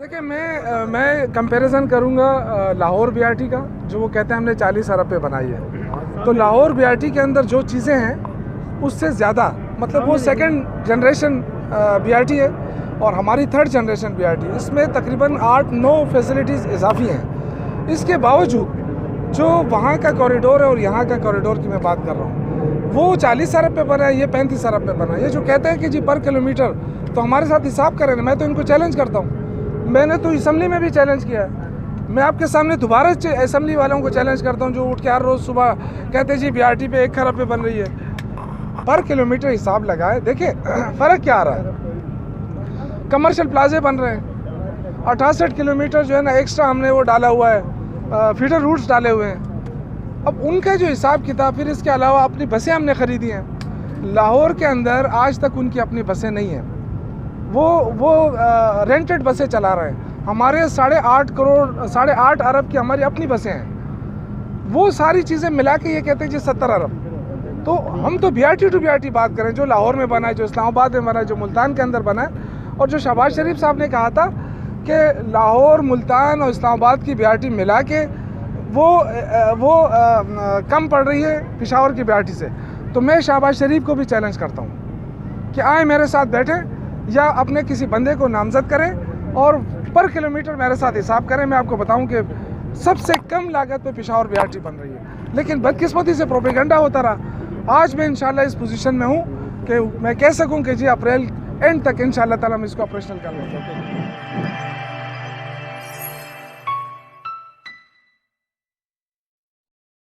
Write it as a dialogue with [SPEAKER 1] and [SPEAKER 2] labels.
[SPEAKER 1] देखिए मैं कंपैरिजन करूंगा लाहौर बीआरटी का, जो वो कहते हैं हमने 40 अरब पे बनाई है। तो लाहौर बीआरटी के अंदर जो चीज़ें हैं उससे ज़्यादा, मतलब वो सेकंड जनरेशन बीआरटी है और हमारी थर्ड जनरेशन बीआरटी है। इसमें तकरीबन 8-9 फैसिलिटीज़ इजाफी हैं। इसके बावजूद जो वहाँ का कॉरिडोर है और यहाँ का कॉरिडोर की मैं बात कर रहा हूँ, वो 40 अरब पे बना है, ये 35 अरब पे बना है। ये जो कहते हैं कि जी पर किलोमीटर, तो हमारे साथ हिसाब करें ना। मैं तो इनको चैलेंज करता हूँ, मैंने तो असम्बली में भी चैलेंज किया है। मैं आपके सामने दोबारा असम्बली वालों को चैलेंज करता हूँ, जो उठ के हर रोज़ सुबह कहते हैं जी बीआरटी पे 1 खरब पे बन रही है। पर किलोमीटर हिसाब लगाए, देखिए फ़र्क क्या आ रहा है। कमर्शियल प्लाजे बन रहे हैं, 68 किलोमीटर जो है ना एक्स्ट्रा हमने वो डाला हुआ है, फीडर रूट्स डाले हुए हैं। अब उनका जो हिसाब किताब, फिर इसके अलावा अपनी बसें हमने ख़रीदी हैं। लाहौर के अंदर आज तक उनकी अपनी बसें नहीं हैं, वो रेंटेड बसें चला रहे हैं। हमारे 8.5 अरब की हमारी अपनी बसें हैं। वो सारी चीज़ें मिला के ये कहते हैं जी 70 अरब। तो हम तो बीआरटी टू बीआरटी बात करें, जो लाहौर में बना है, जो इस्लामाबाद में बना है, जो मुल्तान के अंदर बना है। और जो शहबाज शरीफ साहब ने कहा था कि लाहौर, मुल्तान और इस्लामाबाद की बीआरटी मिला के वो कम पड़ रही है पेशावर की बीआरटी से। तो मैं शहबाज शरीफ को भी चैलेंज करता हूँ कि आए मेरे साथ बैठें या अपने किसी बंदे को नामजद करें और पर किलोमीटर मेरे साथ हिसाब करें। मैं आपको बताऊं कि सबसे कम लागत पे पेशावर बीआरटी बन रही है, लेकिन बदकिस्मती से प्रोपेगेंडा होता रहा। आज मैं इंशाल्लाह इस पोजीशन में हूं कि मैं कह सकूं कि जी अप्रैल एंड तक इंशाल्लाह ताला हम इसको ऑपरेशनल कर लेंगे।